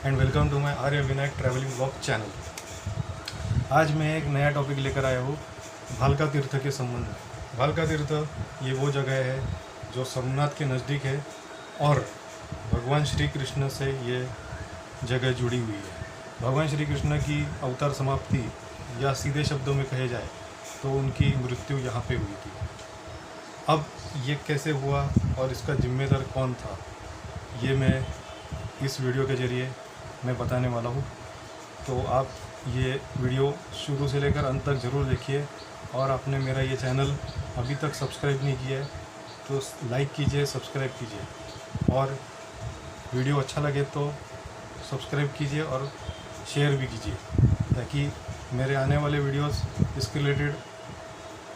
And welcome to my Arya Vinayak travelling blog channel. आज मैं एक नया टॉपिक लेकर आया हूँ भालका तीर्थ के संबंध में। भालका तीर्थ ये वो जगह है जो सोमनाथ के नज़दीक है और भगवान श्री कृष्ण से ये जगह जुड़ी हुई है। भगवान श्री कृष्ण की अवतार समाप्ति या सीधे शब्दों में कहे जाए तो उनकी मृत्यु यहाँ पे हुई थी। अब ये कैसे हुआ और इसका जिम्मेदार कौन था, ये मैं इस वीडियो के ज़रिए मैं बताने वाला हूँ। तो आप ये वीडियो शुरू से लेकर अंत तक ज़रूर देखिए और आपने मेरा ये चैनल अभी तक सब्सक्राइब नहीं किया है तो लाइक कीजिए, सब्सक्राइब कीजिए और वीडियो अच्छा लगे तो सब्सक्राइब कीजिए और शेयर भी कीजिए ताकि मेरे आने वाले वीडियोस इसके रिलेटेड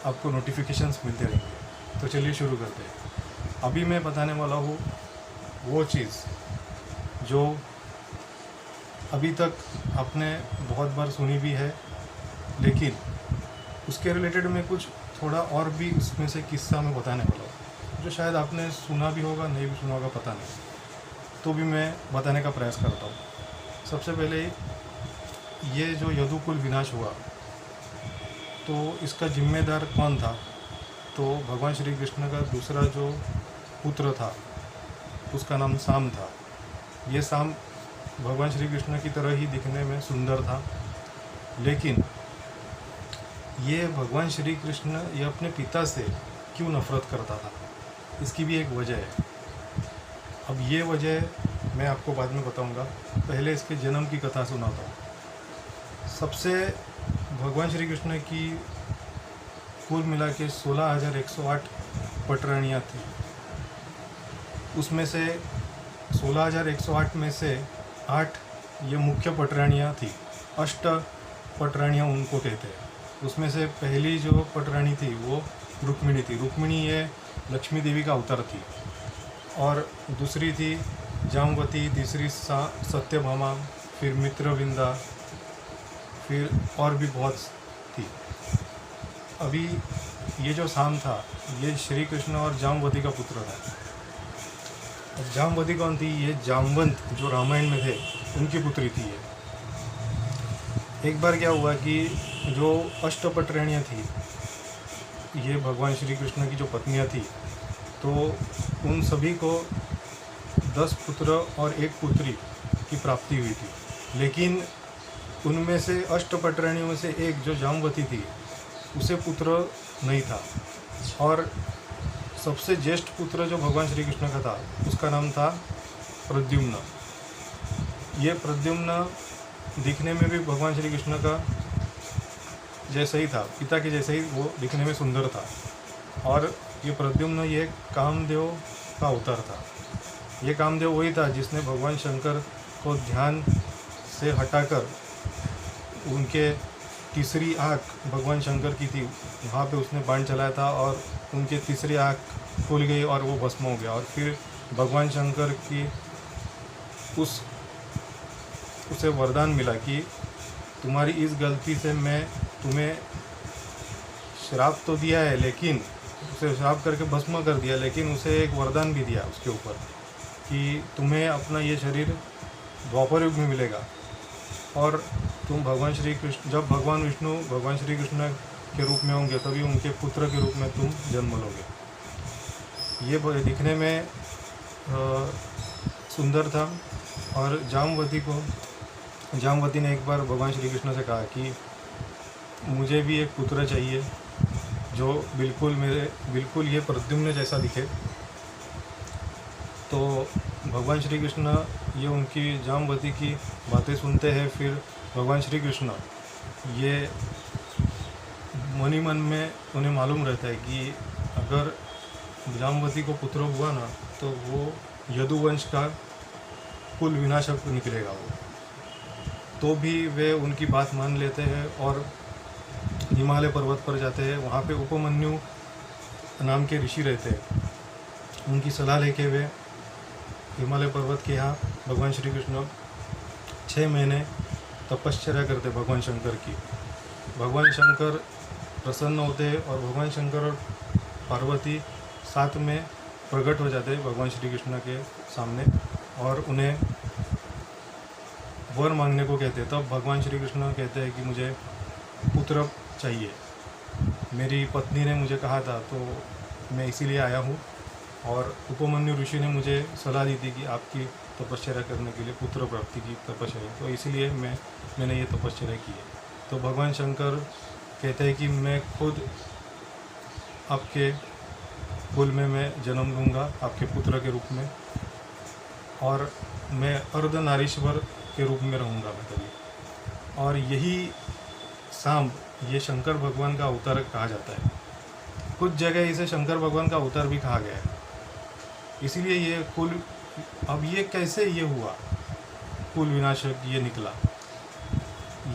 आपको नोटिफिकेशंस मिलते रहेंगे। तो चलिए शुरू करते हैं। अभी मैं बताने वाला हूँ वो चीज़ जो अभी तक आपने बहुत बार सुनी भी है, लेकिन उसके रिलेटेड में कुछ थोड़ा और भी उसमें से किस्सा मैं बताने वाला हूँ जो शायद आपने सुना भी होगा, नहीं भी सुना होगा, पता नहीं, तो भी मैं बताने का प्रयास करता हूँ। सबसे पहले ये जो यदुकुल विनाश हुआ तो इसका जिम्मेदार कौन था? तो भगवान श्री कृष्ण का दूसरा जो पुत्र था उसका नाम साम था। ये साम भगवान श्री कृष्ण की तरह ही दिखने में सुंदर था, लेकिन ये भगवान श्री कृष्ण ये अपने पिता से क्यों नफरत करता था, इसकी भी एक वजह है। अब ये वजह मैं आपको बाद में बताऊंगा, पहले इसके जन्म की कथा सुनाता हूँ। सबसे भगवान श्री कृष्ण की कुल मिला के 16,108 पटरानियाँ थी। उसमें से 16,108 में से 8 ये मुख्य पटरानियाँ थी। अष्ट पटरानियाँ उनको कहते हैं। उसमें से पहली जो पटरानी थी वो रुक्मिणी थी। रुक्मिणी ये लक्ष्मी देवी का अवतार थी। और दूसरी थी जामवती, तीसरी सत्यभामा, फिर मित्रविंदा, फिर और भी बहुत थी। अभी ये जो साम था ये श्री कृष्ण और जामवती का पुत्र था। अब जामवती कौन थी? ये जामवंत जो रामायण में थे उनकी पुत्री थी। एक बार क्या हुआ कि जो अष्टपटरानियाँ थी, ये भगवान श्री कृष्ण की जो पत्नियाँ थी, तो उन सभी को 10 पुत्र और 1 पुत्री की प्राप्ति हुई थी। लेकिन उनमें से अष्टपटरानियों में से एक जो जामवती थी उसे पुत्र नहीं था। और सबसे ज्येष्ठ पुत्र जो भगवान श्री कृष्ण का था उसका नाम था प्रद्युम्न। ये प्रद्युम्न दिखने में भी भगवान श्री कृष्ण का जैसा ही था, पिता के जैसे ही वो दिखने में सुंदर था। और ये प्रद्युम्न ये कामदेव का अवतार था। ये कामदेव वही था जिसने भगवान शंकर को ध्यान से हटाकर उनके तीसरी आँख भगवान शंकर की थी, वहाँ पे उसने बाण चलाया था और उनके तीसरी आँख खुल गई और वो भस्म हो गया। और फिर भगवान शंकर की उसे वरदान मिला कि तुम्हारी इस गलती से मैं तुम्हें श्राप तो दिया है, लेकिन उसे श्राप करके भस्म कर दिया, लेकिन उसे एक वरदान भी दिया उसके ऊपर कि तुम्हें अपना ये शरीर द्वापर युग में मिलेगा और तुम भगवान श्री कृष्ण, जब भगवान विष्णु भगवान श्री कृष्ण के रूप में होंगे तभी उनके पुत्र के रूप में तुम जन्म लोगे। ये दिखने में सुंदर था। और जामवती ने एक बार भगवान श्री कृष्ण से कहा कि मुझे भी एक पुत्र चाहिए जो बिल्कुल ये प्रद्युम्न जैसा दिखे। तो भगवान श्री कृष्ण ये उनकी जामवती की बातें सुनते हैं। फिर भगवान श्री कृष्ण ये मन ही मन में उन्हें मालूम रहता है कि अगर जामवती को पुत्र हुआ ना तो वो यदुवंश का कुल विनाशक निकलेगा वो। तो भी वे उनकी बात मान लेते हैं और हिमालय पर्वत पर जाते हैं। वहाँ पे उपमन्यु नाम के ऋषि रहते हैं। उनकी सलाह लेके वे हिमालय पर्वत के यहाँ भगवान श्री कृष्ण 6 महीने तपश्चर्या करते भगवान शंकर की। भगवान शंकर प्रसन्न होते और भगवान शंकर और पार्वती साथ में प्रकट हो जाते भगवान श्री कृष्ण के सामने और उन्हें वर मांगने को कहते हैं, तब भगवान श्री कृष्ण कहते हैं कि मुझे पुत्र चाहिए, मेरी पत्नी ने मुझे कहा था तो मैं इसीलिए आया हूँ। और उपमन्यु ऋषि ने मुझे सलाह दी थी कि आपकी तपस्या करने के लिए पुत्र प्राप्ति की तपस्या, तो इसीलिए मैंने ये तपस्या की है। तो भगवान शंकर कहते हैं कि मैं खुद आपके कुल में मैं जन्म लूँगा आपके पुत्र के रूप में, और मैं अर्धनारीश्वर के रूप में रहूँगा मैं तभी। और यही सांब ये शंकर भगवान का अवतार कहा जाता है। कुछ जगह इसे शंकर भगवान का अवतार भी कहा गया है। इसीलिए ये कुल, अब ये कैसे ये हुआ, कुल विनाशक ये निकला,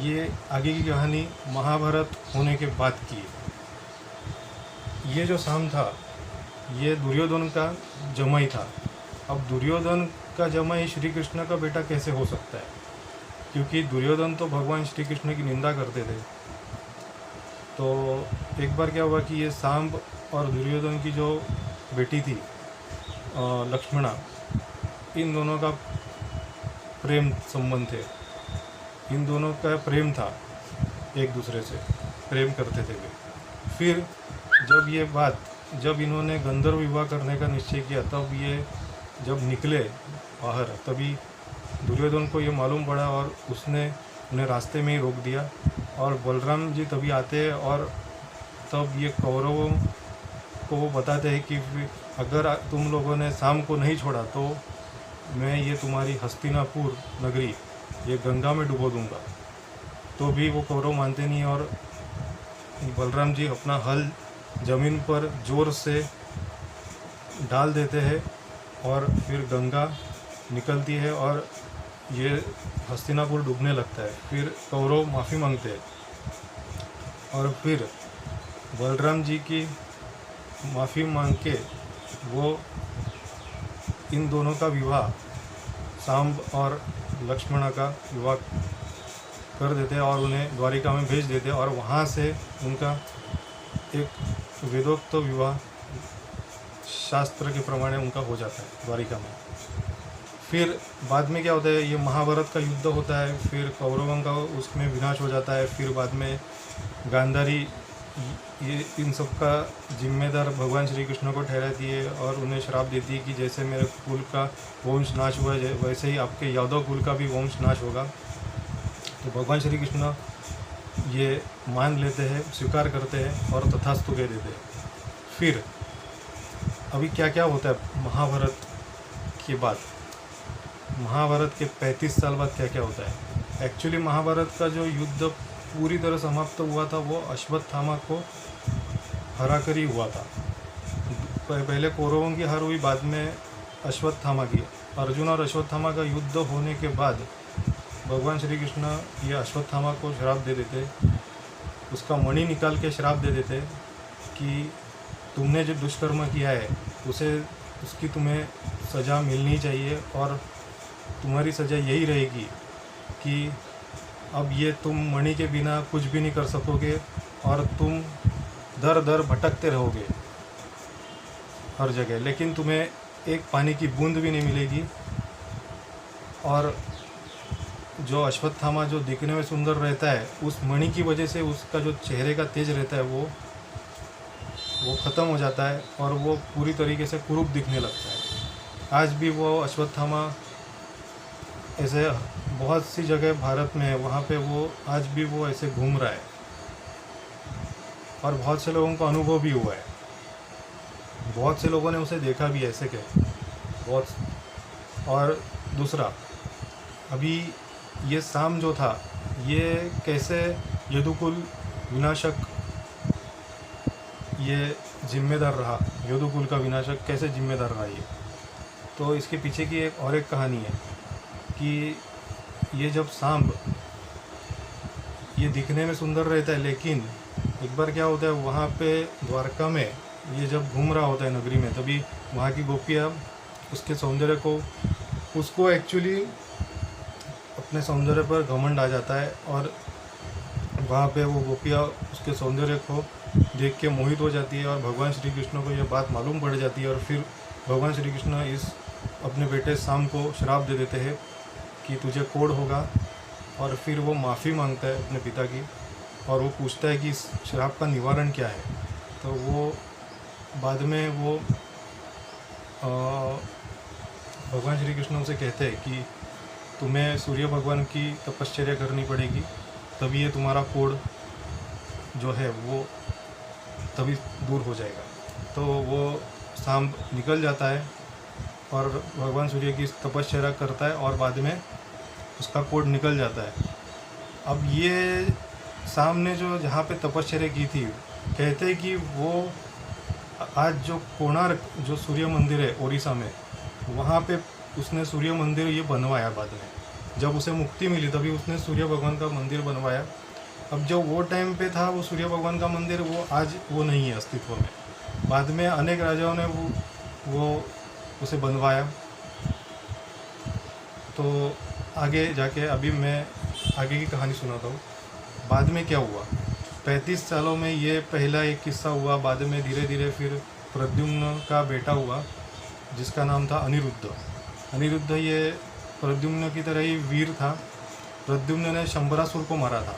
ये आगे की कहानी महाभारत होने के बाद की है। ये जो सांब था ये दुर्योधन का जमाई था। अब दुर्योधन का जमाई श्री कृष्ण का बेटा कैसे हो सकता है, क्योंकि दुर्योधन तो भगवान श्री कृष्ण की निंदा करते थे। तो एक बार क्या हुआ कि ये सांब और दुर्योधन की जो बेटी थी लक्ष्मणा, इन दोनों का प्रेम संबंध थे, इन दोनों का प्रेम था, एक दूसरे से प्रेम करते थे वे। फिर जब इन्होंने गंधर्व विवाह करने का निश्चय किया, तब ये जब निकले बाहर, तभी दुर्योधन को ये मालूम पड़ा और उसने उन्हें रास्ते में ही रोक दिया। और बलराम जी तभी आते हैं और तब ये कौरवों को वो बताते हैं कि अगर तुम लोगों ने सांब को नहीं छोड़ा तो मैं ये तुम्हारी हस्तिनापुर नगरी ये गंगा में डुबो दूंगा। तो भी वो कौरव मानते नहीं और बलराम जी अपना हल ज़मीन पर ज़ोर से डाल देते हैं और फिर गंगा निकलती है और ये हस्तिनापुर डूबने लगता है। फिर कौरव माफ़ी मांगते हैं और फिर बलराम जी की माफ़ी मांग के वो इन दोनों का विवाह, सांब और लक्ष्मणा का विवाह कर देते हैं और उन्हें द्वारिका में भेज देते हैं। और वहाँ से उनका एक वेदोक्त विवाह शास्त्र के प्रमाण उनका हो जाता है द्वारिका में। फिर बाद में क्या होता है, ये महाभारत का युद्ध होता है, फिर कौरवों का उसमें विनाश हो जाता है। फिर बाद में गांधारी ये इन सब का जिम्मेदार भगवान श्री कृष्ण को ठहराती है और उन्हें श्राप देती है कि जैसे मेरे कुल का वंश नाश हुआ है वैसे ही आपके यादव कुल का भी वंश नाश होगा। तो भगवान श्री कृष्ण ये मान लेते हैं, स्वीकार करते हैं और तथास्तु कह देते हैं। फिर अभी क्या क्या होता है महाभारत के बाद, महाभारत के 35 साल बाद क्या क्या होता है। एक्चुअली महाभारत का जो युद्ध पूरी तरह समाप्त हुआ था वो अश्वत्थामा को हरा कर ही हुआ था। पहले कौरवों की हार हुई, बाद में अश्वत्थामा की। अर्जुन और अश्वत्थामा का युद्ध होने के बाद भगवान श्री कृष्ण ये अश्वत्थामा को श्राप दे देते, उसका मणि निकाल के श्राप दे देते कि तुमने जो दुष्कर्म किया है उसकी तुम्हें सज़ा मिलनी चाहिए और तुम्हारी सज़ा यही रहेगी कि अब ये तुम मणि के बिना कुछ भी नहीं कर सकोगे और तुम दर दर भटकते रहोगे हर जगह, लेकिन तुम्हें एक पानी की बूंद भी नहीं मिलेगी। और जो अश्वत्थामा जो दिखने में सुंदर रहता है, उस मणि की वजह से उसका जो चेहरे का तेज रहता है वो ख़त्म हो जाता है और वो पूरी तरीके से कुरूप दिखने लगता है। आज भी वो अश्वत्थामा ऐसे बहुत सी जगह भारत में है, वहाँ पे वो आज भी वो ऐसे घूम रहा है और बहुत से लोगों को अनुभव भी हुआ है, बहुत से लोगों ने उसे देखा भी ऐसे के बहुत। और दूसरा, अभी ये सांब जो था ये कैसे यदुकुल विनाशक ये जिम्मेदार रहा, यदुकुल का विनाशक कैसे जिम्मेदार रहा ये, तो इसके पीछे की एक कहानी है कि ये जब सांब ये दिखने में सुंदर रहता है, लेकिन एक बार क्या होता है वहाँ पे द्वारका में ये जब घूम रहा होता है नगरी में, तभी वहाँ की गोपियाँ उसके सौंदर्य को उसको एक्चुअली अपने सौंदर्य पर घमंड आ जाता है और वहाँ पे वो गोपियाँ उसके सौंदर्य को देख के मोहित हो जाती है और भगवान श्री कृष्ण को यह बात मालूम पड़ जाती है। और फिर भगवान श्री कृष्ण इस अपने बेटे सांब को श्राप दे देते हैं कि तुझे कोढ़ होगा और फिर वो माफ़ी मांगता है अपने पिता की, और वो पूछता है कि इस श्राप का निवारण क्या है। तो वो बाद में वो भगवान श्री कृष्ण उसे कहते हैं कि तुम्हें सूर्य भगवान की तपश्चर्या करनी पड़ेगी, तभी ये तुम्हारा कोढ़ जो है वो तभी दूर हो जाएगा। तो वो सांब निकल जाता है और भगवान सूर्य की तपश्चर्या करता है और बाद में उसका कोढ़ निकल जाता है। अब ये सांब ने जो जहाँ पे तपश्चर्या की थी, कहते हैं कि वो आज जो कोणार्क जो सूर्य मंदिर है ओडिशा में, वहाँ पे उसने सूर्य मंदिर ये बनवाया। बाद में जब उसे मुक्ति मिली तभी उसने सूर्य भगवान का मंदिर बनवाया। अब जो वो टाइम पे था वो सूर्य भगवान का मंदिर, वो आज वो नहीं है अस्तित्व में। बाद में अनेक राजाओं ने वो उसे बनवाया। तो आगे जाके अभी मैं आगे की कहानी सुनाता हूँ। बाद में क्या हुआ, 35 सालों में ये पहला एक किस्सा हुआ। बाद में धीरे धीरे फिर प्रद्युम्न का बेटा हुआ जिसका नाम था अनिरुद्ध। अनिरुद्ध ये प्रद्युम्न की तरह ही वीर था। प्रद्युम्न ने शंबरासुर को मारा था।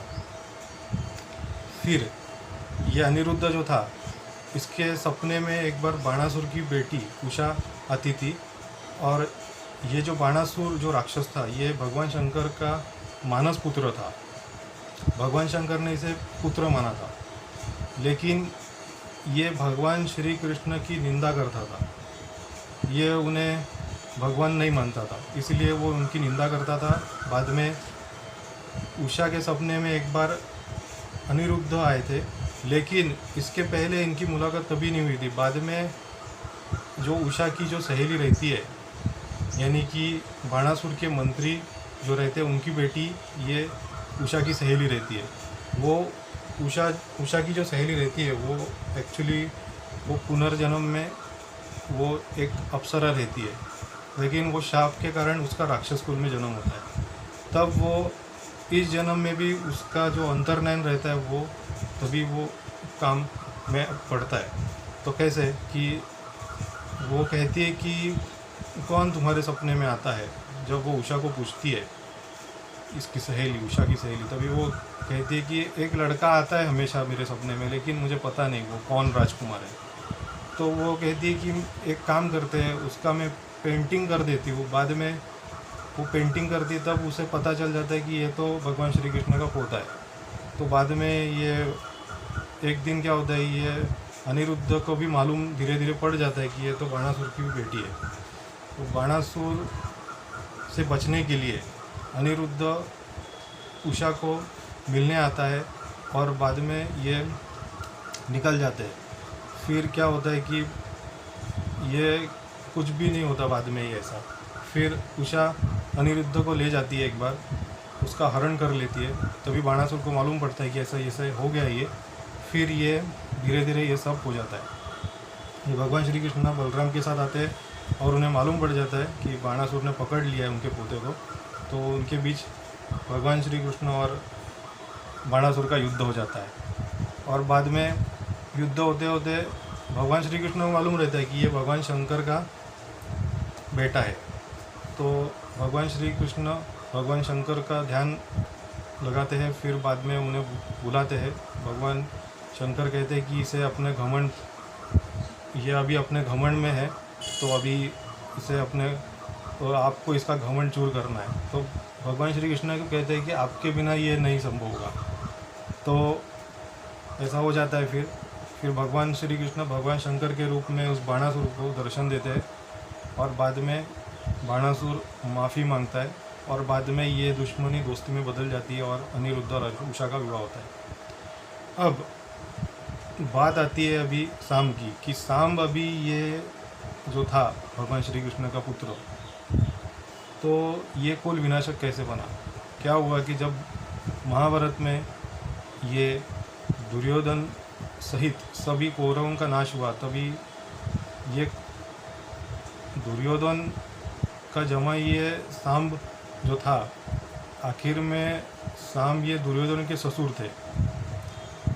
फिर ये अनिरुद्ध जो था, इसके सपने में एक बार बाणासुर की बेटी उषा आती थी, और ये जो बाणासुर जो राक्षस था ये भगवान शंकर का मानस पुत्र था। भगवान शंकर ने इसे पुत्र माना था, लेकिन ये भगवान श्री कृष्ण की निंदा करता था। ये उन्हें भगवान नहीं मानता था, इसलिए वो उनकी निंदा करता था। बाद में उषा के सपने में एक बार अनिरुद्ध आए थे, लेकिन इसके पहले इनकी मुलाकात कभी नहीं हुई थी। बाद में जो उषा की जो सहेली रहती है, यानी कि बाणासुर के मंत्री जो रहते हैं, उनकी बेटी ये उषा की सहेली रहती है। वो उषा की जो सहेली रहती है वो एक्चुअली वो पुनर्जन्म में वो एक अप्सरा रहती है, लेकिन वो शाप के कारण उसका राक्षस कुल में जन्म होता है। तब वो इस जन्म में भी उसका जो अंतर्नयन रहता है वो तभी वो काम में पड़ता है। तो कैसे कि वो कहती है कि कौन तुम्हारे सपने में आता है। जब वो उषा को पूछती है, इसकी सहेली उषा की सहेली, तभी वो कहती है कि एक लड़का आता है हमेशा मेरे सपने में, लेकिन मुझे पता नहीं वो कौन राजकुमार है। तो वो कहती है कि एक काम करते हैं, उसका मैं पेंटिंग कर देती हूँ। बाद में वो पेंटिंग करती है, तब उसे पता चल जाता है कि ये तो भगवान श्री कृष्ण का पोता है। तो बाद में ये एक दिन क्या होता है, ये अनिरुद्ध को भी मालूम धीरे धीरे पड़ जाता है कि ये तो बाणासुर की भी बेटी है। तो बाणासुर से बचने के लिए अनिरुद्ध उषा को मिलने आता है और बाद में ये निकल जाते हैं। फिर क्या होता है कि ये कुछ भी नहीं होता बाद में ये ऐसा। फिर उषा अनिरुद्ध को ले जाती है, एक बार उसका हरण कर लेती है। तभी बाणासुर को मालूम पड़ता है कि ऐसा हो गया ये। फिर ये धीरे धीरे ये सब हो जाता है। ये भगवान श्री कृष्ण बलराम के साथ आते हैं और उन्हें मालूम पड़ जाता है कि बाणासुर ने पकड़ लिया है उनके पोते को। तो उनके बीच भगवान श्री कृष्ण और बाणासुर का युद्ध हो जाता है। और बाद में युद्ध होते होते भगवान श्री कृष्ण को मालूम रहता है कि ये भगवान शंकर का बेटा है। तो भगवान श्री कृष्ण भगवान शंकर का ध्यान लगाते हैं। फिर बाद में उन्हें बुलाते हैं। भगवान शंकर कहते हैं कि इसे अपने घमंड, ये अभी अपने घमंड में है, तो अभी इसे अपने, तो आपको इसका घमंड चूर करना है। तो भगवान श्री कृष्ण को कहते हैं कि आपके बिना ये नहीं संभव होगा। तो ऐसा हो जाता है। फिर भगवान श्री कृष्ण भगवान शंकर के रूप में उस बाणासुर को दर्शन देते हैं और बाद में बाणासुर माफ़ी मांगता है और बाद में ये दुश्मनी दोस्ती में बदल जाती है और अनिरुद्ध और उषा का विवाह होता है। अब बात आती है अभी सांब की, कि सांब अभी ये जो था भगवान श्री कृष्ण का पुत्र, तो ये कुल विनाशक कैसे बना। क्या हुआ कि जब महाभारत में ये दुर्योधन सहित सभी कौरवों का नाश हुआ, तभी ये दुर्योधन का जमाई ये सांब जो था, आखिर में सांब ये दुर्योधन के ससुर थे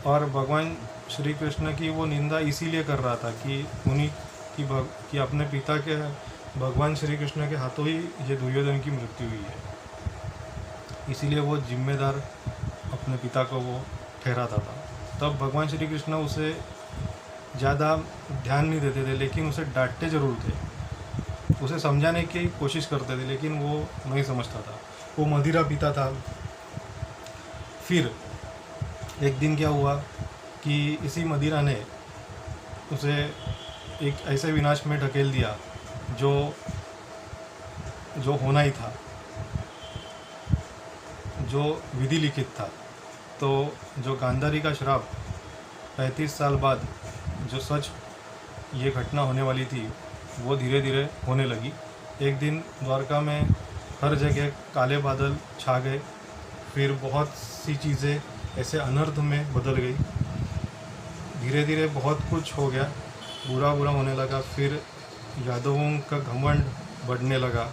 और भगवान श्री कृष्ण की वो निंदा इसीलिए कर रहा था कि उन्हीं कि अपने पिता के भगवान श्री कृष्ण के हाथों ही ये दुर्योधन की मृत्यु हुई है। इसीलिए वो जिम्मेदार अपने पिता को वो ठहराता था। तब भगवान श्री कृष्ण उसे ज़्यादा ध्यान नहीं देते थे, लेकिन उसे डांटते ज़रूर थे, उसे समझाने की कोशिश करते थे, लेकिन वो नहीं समझता था, वो मदिरा पीता था। फिर एक दिन क्या हुआ कि इसी मदिरा ने उसे एक ऐसे विनाश में ढकेल दिया जो होना ही था, जो विधि लिखित था। तो जो गांधारी का श्राप 35 साल बाद जो सच ये घटना होने वाली थी वो धीरे धीरे होने लगी। एक दिन द्वारका में हर जगह काले बादल छा गए, फिर बहुत सी चीज़ें ऐसे अनर्थ में बदल गई, धीरे धीरे बहुत कुछ हो गया, बुरा होने लगा। फिर यादवों का घमंड बढ़ने लगा,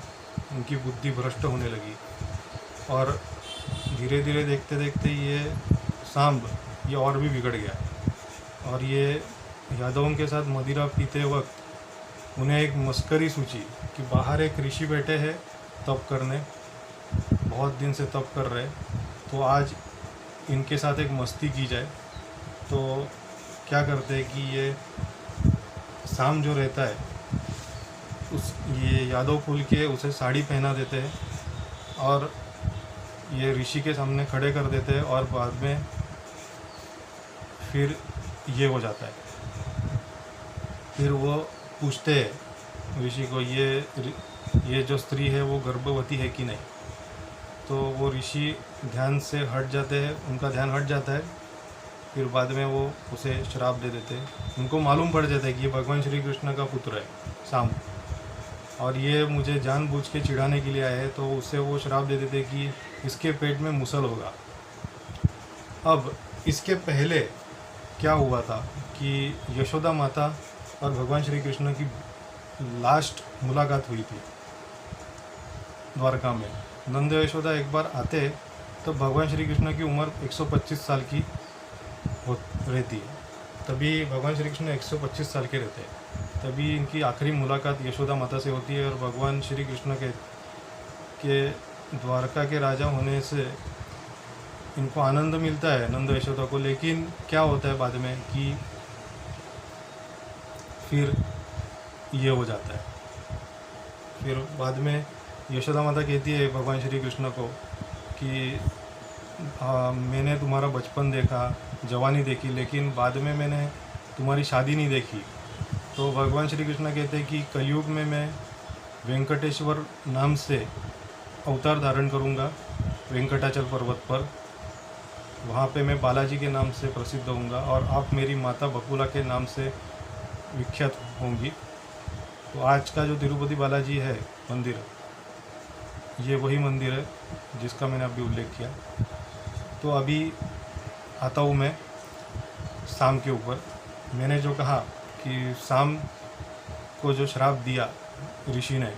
उनकी बुद्धि भ्रष्ट होने लगी, और धीरे धीरे देखते देखते ये सांब ये और भी बिगड़ गया। और ये यादवों के साथ मदिरा पीते वक्त उन्हें एक मस्करी सूझी कि बाहर एक ऋषि बैठे हैं तप करने, बहुत दिन से तप कर रहे, तो आज इनके साथ एक मस्ती की जाए। तो क्या करते हैं कि ये सांब जो रहता है उस ये यादव कुल के उसे साड़ी पहना देते हैं और ये ऋषि के सामने खड़े कर देते हैं, और बाद में फिर ये हो जाता है। फिर वो पूछते हैं ऋषि को, ये जो स्त्री है वो गर्भवती है कि नहीं। तो वो ऋषि ध्यान से हट जाते हैं, उनका ध्यान हट जाता है। फिर बाद में वो उसे श्राप दे देते हैं। उनको मालूम पड़ जाता है कि ये भगवान श्री कृष्ण का पुत्र है सांब, और ये मुझे जानबूझ के चिढ़ाने के लिए आए हैं, तो उसे वो श्राप दे देते कि इसके पेट में मुसल होगा। अब इसके पहले क्या हुआ था कि यशोदा माता और भगवान श्री कृष्ण की लास्ट मुलाकात हुई थी द्वारका में। नंद यशोदा एक बार आते तो भगवान श्री कृष्ण की उम्र 125 साल की रहती है, तभी भगवान श्री कृष्ण 125 साल के रहते हैं। तभी इनकी आखिरी मुलाकात यशोदा माता से होती है, और भगवान श्री कृष्ण के द्वारका के राजा होने से इनको आनंद मिलता है नंद यशोदा को। लेकिन क्या होता है बाद में कि फिर ये हो जाता है। फिर बाद में यशोदा माता कहती है भगवान श्री कृष्ण को कि मैंने तुम्हारा बचपन देखा, जवानी देखी, लेकिन बाद में मैंने तुम्हारी शादी नहीं देखी। तो भगवान श्री कृष्ण कहते हैं कि कलयुग में मैं वेंकटेश्वर नाम से अवतार धारण करूँगा वेंकटाचल पर्वत पर, वहाँ पे मैं बालाजी के नाम से प्रसिद्ध होऊंगा, और आप मेरी माता बकुला के नाम से विख्यात होंगी। तो आज का जो तिरुपति बालाजी है मंदिर, ये वही मंदिर है जिसका मैंने अभी उल्लेख किया। तो अभी आता हूँ मैं सांब के ऊपर। मैंने जो कहा कि सांब को जो श्राप दिया ऋषि ने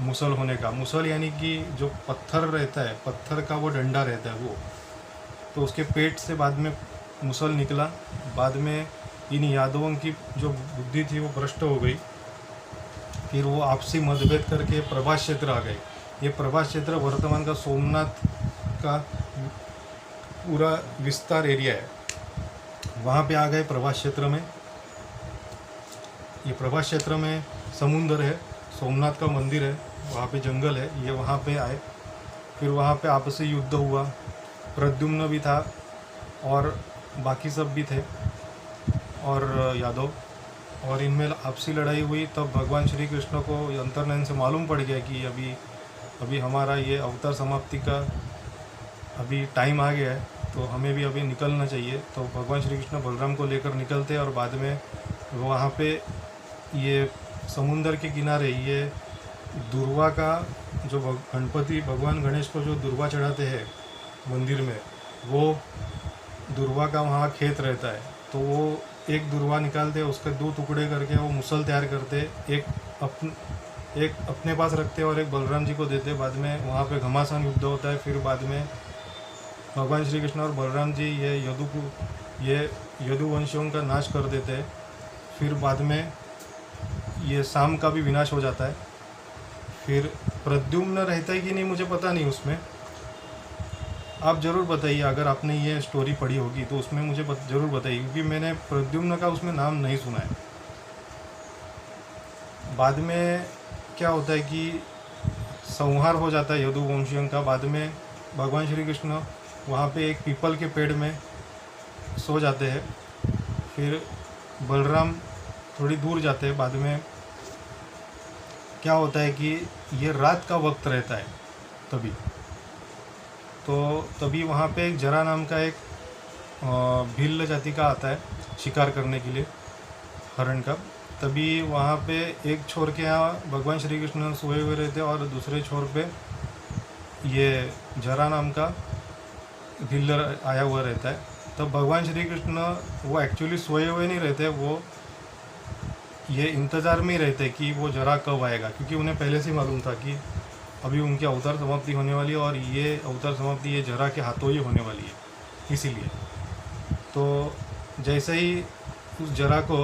मुसल होने का, मुसल यानी कि जो पत्थर रहता है, पत्थर का वो डंडा रहता है वो, तो उसके पेट से बाद में मुसल निकला। बाद में इन यादवों की जो बुद्धि थी वो भ्रष्ट हो गई, फिर वो आपसी मतभेद करके प्रभास क्षेत्र आ गए। ये प्रभास क्षेत्र वर्तमान का सोमनाथ का पूरा विस्तार एरिया है, वहाँ पे आ गए प्रभास क्षेत्र में। ये प्रभास क्षेत्र में समुंदर है, सोमनाथ का मंदिर है, वहाँ पे जंगल है, ये वहाँ पे आए। फिर वहाँ पे आपसी युद्ध हुआ, प्रद्युम्न भी था और बाकी सब भी थे और यादव, और इनमें आपसी लड़ाई हुई। तब भगवान श्री कृष्ण को अंतर्नयन से मालूम पड़ गया कि अभी हमारा ये अवतार समाप्ति का अभी टाइम आ गया है, तो हमें भी अभी निकलना चाहिए। तो भगवान श्री कृष्ण बलराम को लेकर निकलते, और बाद में वहाँ पे ये समुंदर के किनारे ये दुर्वा का जो गणपति भगवान गणेश को जो दुर्वा चढ़ाते हैं मंदिर में, वो दुर्वा का वहाँ खेत रहता है। तो वो एक दुर्वा निकालते, उसके 2 टुकड़े करके वो मुसल तैयार करते, एक अपने पास रखते और एक बलराम जी को देते। बाद में वहाँ पे घमासान युद्ध होता है। फिर बाद में भगवान श्री कृष्ण और बलराम जी ये यदुवंशियों का नाश कर देते हैं। फिर बाद में ये सांब का भी विनाश हो जाता है। फिर प्रद्युम्न रहता है कि नहीं मुझे पता नहीं उसमें, आप ज़रूर बताइए, अगर आपने ये स्टोरी पढ़ी होगी तो उसमें मुझे ज़रूर बताइए, क्योंकि मैंने प्रद्युम्न का उसमें नाम नहीं सुना है। बाद में क्या होता है कि संहार हो जाता है यदुवंशियों का। बाद में भगवान श्री कृष्ण वहाँ पे एक पीपल के पेड़ में सो जाते हैं। फिर बलराम थोड़ी दूर जाते हैं। बाद में क्या होता है कि ये रात का वक्त रहता है तभी वहाँ पे एक जरा नाम का एक भील जाति का आता है शिकार करने के लिए हरण का। तभी वहाँ पे एक छोर के यहाँ भगवान श्री कृष्ण सोए हुए रहते हैं और दूसरे छोर पे ये जरा नाम का भील आया हुआ रहता है। तब भगवान श्री कृष्ण वो एक्चुअली सोए हुए नहीं रहते, वो ये इंतज़ार में ही रहते कि वो जरा कब आएगा, क्योंकि उन्हें पहले से ही मालूम था कि अभी उनकी अवतार समाप्ति होने वाली है और ये अवतार समाप्ति ये जरा के हाथों ही होने वाली है। इसीलिए तो जैसे ही उस जरा को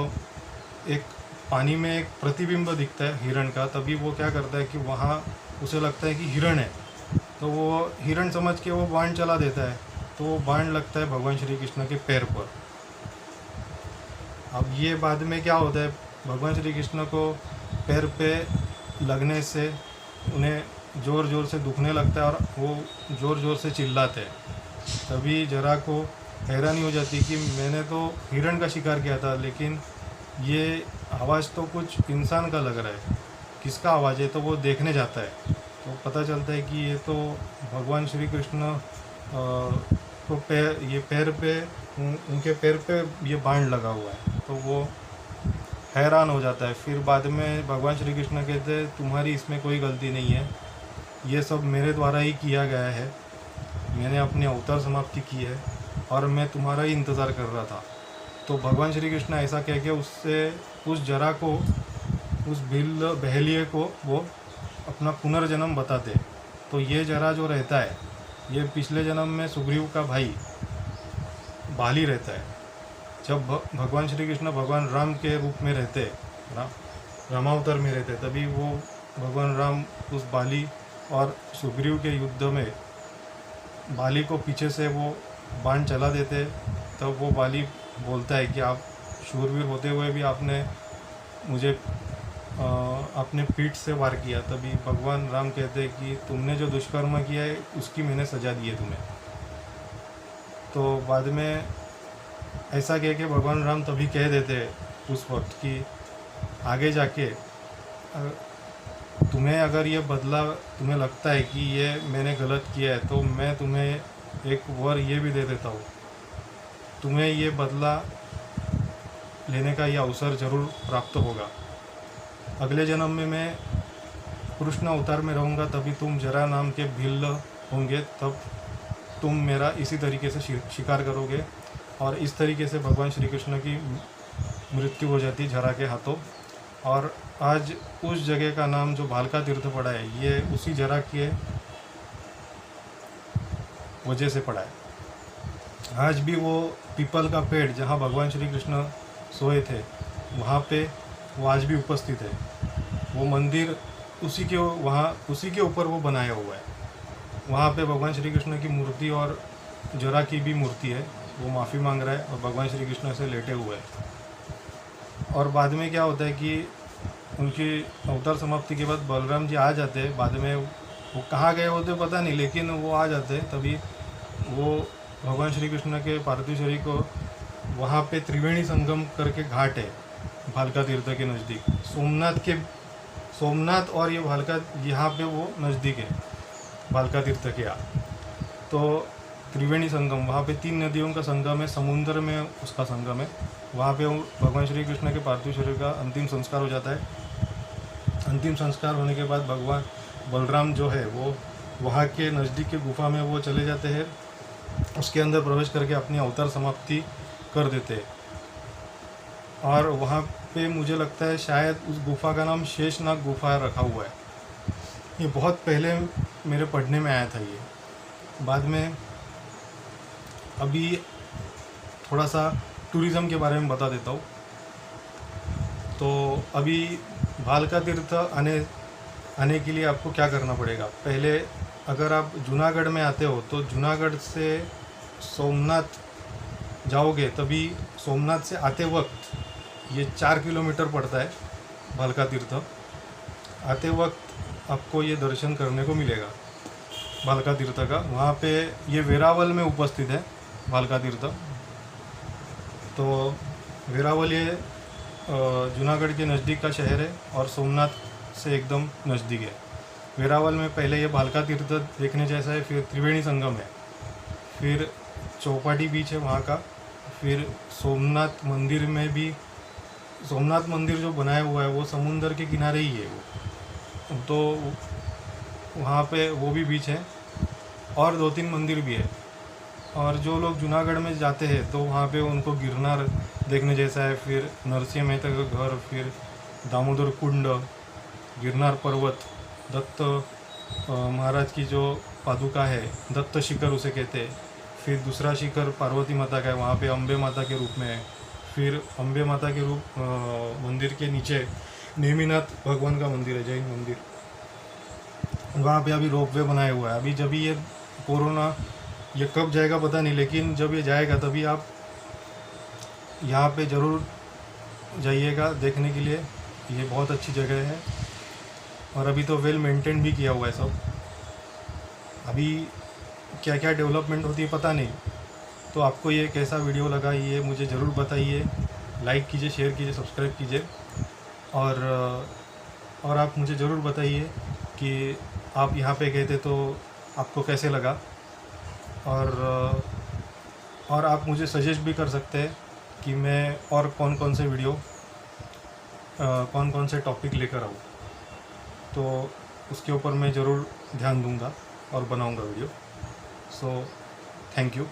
एक पानी में एक प्रतिबिंब दिखता है हिरण का, तभी वो क्या करता है कि वहाँ उसे लगता है कि हिरण है, तो वो हिरण समझ के वो बाण चला देता है। तो वो बाण लगता है भगवान श्री कृष्ण के पैर पर। अब ये बाद में क्या होता है, भगवान श्री कृष्ण को पैर पे लगने से उन्हें ज़ोर ज़ोर से दुखने लगता है और वो ज़ोर ज़ोर से चिल्लाते हैं। तभी जरा को हैरानी हो जाती कि मैंने तो हिरण का शिकार किया था, लेकिन ये आवाज़ तो कुछ इंसान का लग रहा है, किसका आवाज़ है। तो वो देखने जाता है तो पता चलता है कि ये तो भगवान श्री कृष्ण को पैर पे उनके पैर पे ये बाण लगा हुआ है। तो वो हैरान हो जाता है। फिर बाद में भगवान श्री कृष्ण कहते हैं तुम्हारी इसमें कोई गलती नहीं है, ये सब मेरे द्वारा ही किया गया है, मैंने अपनी अवतार समाप्ति की है और मैं तुम्हारा ही इंतज़ार कर रहा था। तो भगवान श्री कृष्ण ऐसा कह के उससे उस जरा को, उस बहेलिए को वो अपना पुनर्जन्म बताते। तो ये जरा जो रहता है ये पिछले जन्म में सुग्रीव का भाई बाली रहता है। जब भगवान श्री कृष्ण भगवान राम के रूप में रहते, रामावतार में रहते, तभी वो भगवान राम उस बाली और सुग्रीव के युद्ध में बाली को पीछे से वो बाण चला देते। तब वो बाली बोलता है कि आप शूरवीर होते हुए भी आपने मुझे अपने पीठ से वार किया। तभी भगवान राम कहते हैं कि तुमने जो दुष्कर्म किया है उसकी मैंने सजा दी है तुम्हें। तो बाद में ऐसा कह के भगवान राम तभी कह देते उस वक्त कि आगे जाके तुम्हें अगर ये बदला, तुम्हें लगता है कि ये मैंने गलत किया है, तो मैं तुम्हें एक वर ये भी दे देता हूँ, तुम्हें ये बदला लेने का ये अवसर ज़रूर प्राप्त होगा। अगले जन्म में मैं कृष्ण अवतार में रहूँगा, तभी तुम जरा नाम के भील होंगे, तब तुम मेरा इसी तरीके से शिकार करोगे। और इस तरीके से भगवान श्री कृष्ण की मृत्यु हो जाती जरा के हाथों। और आज उस जगह का नाम जो भालका तीर्थ पड़ा है, ये उसी जरा के वजह से पड़ा है। आज भी वो पीपल का पेड़ जहाँ भगवान श्री कृष्ण सोए थे, वहाँ पे वो आज भी उपस्थित है। वो मंदिर उसी के ऊपर वो बनाया हुआ है। वहाँ पे भगवान श्री कृष्ण की मूर्ति और जरा की भी मूर्ति है। वो माफ़ी मांग रहा है और भगवान श्री कृष्ण से लेटे हुए हैं। और बाद में क्या होता है कि उनकी अवतार समाप्ति के बाद बलराम जी आ जाते हैं। बाद में वो कहाँ गए होते पता नहीं, लेकिन वो आ जाते हैं। तभी वो भगवान श्री कृष्ण के पार्थिव शरीर को वहाँ पे त्रिवेणी संगम करके घाट है भालका तीर्थ के नज़दीक, सोमनाथ और ये भालका यहाँ पे वो नज़दीक है भालका तीर्थ के यहाँ। तो त्रिवेणी संगम, वहाँ पे 3 नदियों का संगम है, समुद्र में उसका संगम है। वहाँ पे भगवान श्री कृष्ण के पार्थिव शरीर का अंतिम संस्कार हो जाता है। अंतिम संस्कार होने के बाद भगवान बलराम जो है वो वहाँ के नज़दीक के गुफा में वो चले जाते हैं, उसके अंदर प्रवेश करके अपनी अवतार समाप्ति कर देते हैं। और वहाँ पे मुझे लगता है शायद उस गुफा का नाम शेषनाग गुफा रखा हुआ है। ये बहुत पहले मेरे पढ़ने में आया था ये। बाद में अभी थोड़ा सा टूरिज़्म के बारे में बता देता हूँ। तो अभी भालका तीर्थ आने के लिए आपको क्या करना पड़ेगा, पहले अगर आप जूनागढ़ में आते हो तो जूनागढ़ से सोमनाथ जाओगे, तभी सोमनाथ से आते वक्त ये 4 किलोमीटर पड़ता है भालका तीर्थ। आते वक्त आपको ये दर्शन करने को मिलेगा भालका तीर्थ का। वहाँ पे ये वेरावल में उपस्थित है भालका तीर्थ। तो वेरावल ये जूनागढ़ के नज़दीक का शहर है और सोमनाथ से एकदम नज़दीक है। वेरावल में पहले ये भालका तीर्थ देखने जैसा है, फिर त्रिवेणी संगम है, फिर चौपाटी बीच है वहाँ का, फिर सोमनाथ मंदिर में भी, सोमनाथ मंदिर जो बनाया हुआ है वो समुंदर के किनारे ही है वो, तो वहाँ पे वो भी बीच है और 2-3 मंदिर भी है। और जो लोग जूनागढ़ में जाते हैं तो वहाँ पे उनको गिरनार देखने जैसा है, फिर नरसिंह मेहता का घर, फिर दामोदर कुंड, गिरनार पर्वत, दत्त महाराज की जो पादुका है, दत्त शिखर उसे कहते हैं। फिर दूसरा शिखर पार्वती माता का है, वहाँ पे अम्बे माता के रूप में है। फिर अम्बे माता के रूप मंदिर के नीचे नेमिनाथ भगवान का मंदिर है, जैन मंदिर। वहाँ पे अभी रोपवे बनाया हुआ है। अभी जब ये कोरोना ये कब जाएगा पता नहीं, लेकिन जब ये जाएगा तभी आप यहाँ पे ज़रूर जाइएगा देखने के लिए। ये बहुत अच्छी जगह है और अभी तो वेल मेंटेन भी किया हुआ है सब। अभी क्या क्या डेवलपमेंट होती है पता नहीं। तो आपको ये कैसा वीडियो लगा ये मुझे ज़रूर बताइए। लाइक कीजिए, शेयर कीजिए, सब्सक्राइब कीजिए और आप मुझे ज़रूर बताइए कि आप यहाँ पे गए थे तो आपको कैसे लगा। और आप मुझे सजेस्ट भी कर सकते हैं कि मैं और कौन कौन से वीडियो कौन कौन से टॉपिक लेकर आऊँ, तो उसके ऊपर मैं ज़रूर ध्यान दूँगा और बनाऊँगा वीडियो। So thank you.